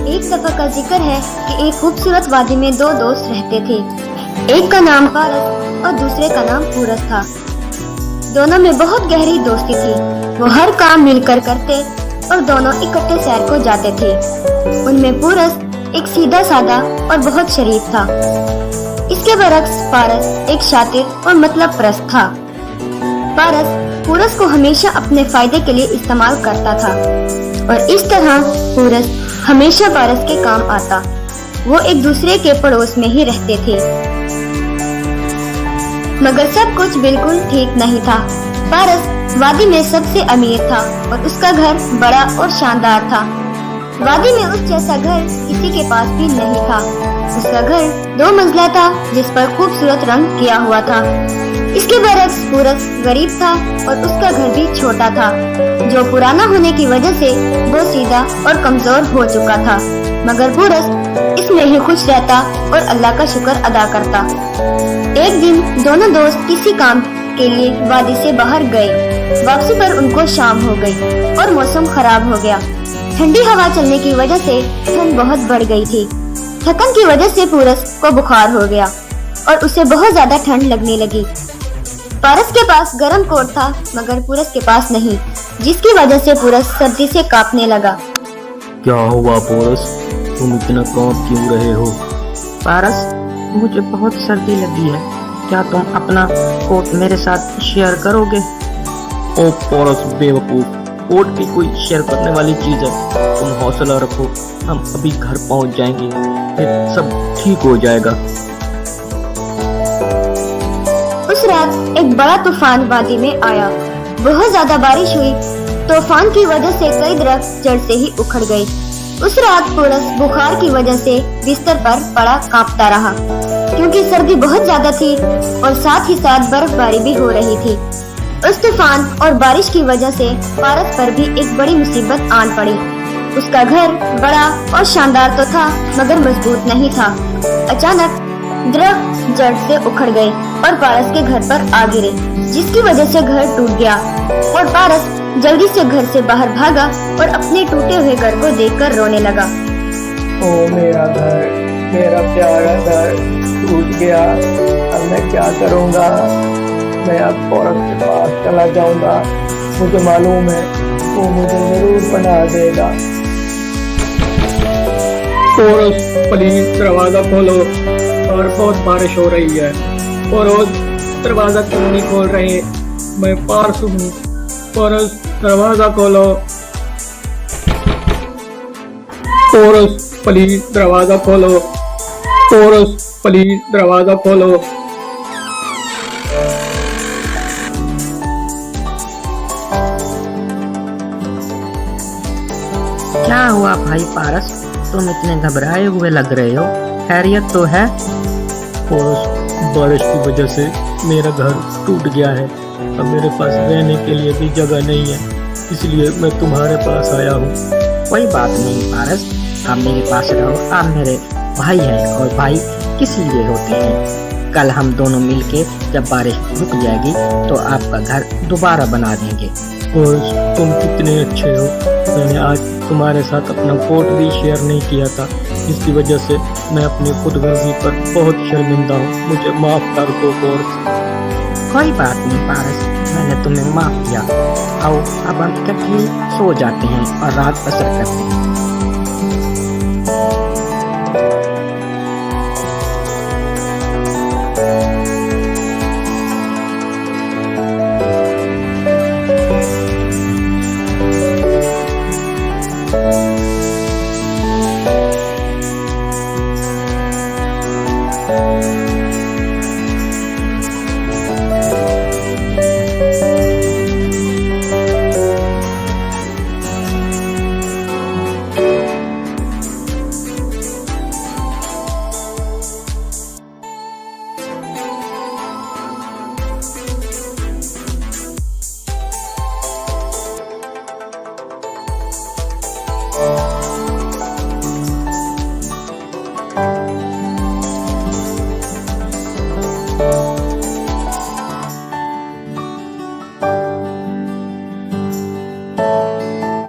ایک دفعہ کا ذکر ہے کہ ایک خوبصورت وادی میں دو دوست رہتے تھے۔ ایک کا نام پارس اور دوسرے کا نام پورس تھا۔ دونوں میں بہت گہری دوستی تھی۔ وہ ہر کام مل کر کرتے اور دونوں اکٹھے سیر کو جاتے تھے۔ ان میں پورس ایک سیدھا سادہ اور بہت شریف تھا۔ اس کے برعکس پارس ایک شاطر اور مطلب پرست تھا۔ پارس پورس کو ہمیشہ اپنے فائدے کے لیے استعمال کرتا تھا اور اس طرح پورس ہمیشہ پارس کے کام آتا۔ وہ ایک دوسرے کے پڑوس میں ہی رہتے تھے، مگر سب کچھ بالکل ٹھیک نہیں تھا۔ پارس وادی میں سب سے امیر تھا اور اس کا گھر بڑا اور شاندار تھا۔ وادی میں اس جیسا گھر کسی کے پاس بھی نہیں تھا۔ اس کا گھر 2 منزلہ تھا جس پر خوبصورت رنگ کیا ہوا تھا۔ اس کے برعکس پورس غریب تھا اور اس کا گھر بھی چھوٹا تھا، جو پرانا ہونے کی وجہ سے وہ سیدھا اور کمزور ہو چکا تھا، مگر پورس اس میں ہی خوش رہتا اور اللہ کا شکر ادا کرتا۔ ایک دن دونوں دوست کسی کام کے لیے وادی سے باہر گئے۔ واپسی پر ان کو شام ہو گئی اور موسم خراب ہو گیا۔ ٹھنڈی ہوا چلنے کی وجہ سے ٹھنڈ بہت بڑھ گئی تھی۔ تھکن کی وجہ سے پورس کو بخار ہو گیا اور اسے بہت زیادہ ٹھنڈ لگنے لگی۔ پارس کے پاس گرم کوٹ تھا مگر پورس کے پاس نہیں، جس کی وجہ سے پورس سردی سے کانپنے لگا۔ کیا ہوا پورس، تم اتنا کانپ کیوں رہے ہو؟ پارس، مجھے بہت سردی لگی ہے، کیا تم اپنا کوٹ میرے ساتھ شیئر کرو گے؟ او پورس بے وقوف، کوٹ کی کوئی شیئر کرنے والی چیز ہے؟ تم حوصلہ رکھو، ہم ابھی گھر پہنچ جائیں گے، پھر سب ٹھیک ہو جائے گا۔ اس رات ایک بڑا طوفان وادی میں آیا۔ بہت زیادہ بارش ہوئی۔ طوفان کی وجہ سے کئی درخت جڑ سے ہی اکھڑ گئے۔ اس رات پورس بخار کی وجہ سے بستر پر پڑا کانپتا رہا، کیونکہ سردی بہت زیادہ تھی اور ساتھ ہی ساتھ برف باری بھی ہو رہی تھی۔ اس طوفان اور بارش کی وجہ سے پارس پر بھی ایک بڑی مصیبت آن پڑی۔ اس کا گھر بڑا اور شاندار تو تھا مگر مضبوط نہیں تھا۔ اچانک درخت جڑ سے اکھڑ گئے اور پارس کے گھر پر آ گرے، جس کی وجہ سے گھر ٹوٹ گیا اور پارس جلدی سے گھر سے باہر بھاگا اور اپنے ٹوٹے ہوئے گھر کو دیکھ کر رونے لگا۔ او میرا گھر، میرا پیارا گھر ٹوٹ گیا، اب میں کیا کروں گا؟ میں اب پورس کے پاس چلا جاؤں گا، مجھے معلوم ہے وہ مجھے ضرور پناہ دے گا۔ پورس پلیز دروازہ کھولو، اور بہت بارش ہو رہی ہے۔ پورس دروازہ کیوں نہیں کھول رہے؟ میں پارس ہوں، پورس دروازہ کھولو۔ پورس پلیز دروازہ کھولو، پورس پلیز دروازہ کھولو۔ کیا ہوا بھائی پارس، تم اتنے گھبرائے ہوئے لگ رہے ہو، خیریت تو ہے؟ پورس، بارش کی وجہ سے میرا گھر ٹوٹ گیا ہے، اب میرے پاس رہنے کے لیے بھی جگہ نہیں ہے، اس لیے میں تمہارے پاس آیا ہوں۔ کوئی بات نہیں پارس، آپ میرے پاس رہو، آپ میرے بھائی ہیں اور بھائی کس لیے ہوتے ہیں۔ کل ہم دونوں مل کے جب بارش رک جائے گی تو آپ کا گھر دوبارہ بنا دیں گے۔ پورس، تم کتنے اچھے ہو، میں نے آج تمہارے ساتھ اپنا کوٹ بھی شیئر نہیں کیا تھا، اس کی وجہ سے میں اپنی خود غرضی پر بہت شرمندہ ہوں، مجھے معاف کر دو پورس۔ کوئی بات نہیں پارس، میں نے تمہیں معاف کیا۔ آؤ اب ہم اکٹھے سو جاتے ہیں اور رات بسر کرتے ہیں۔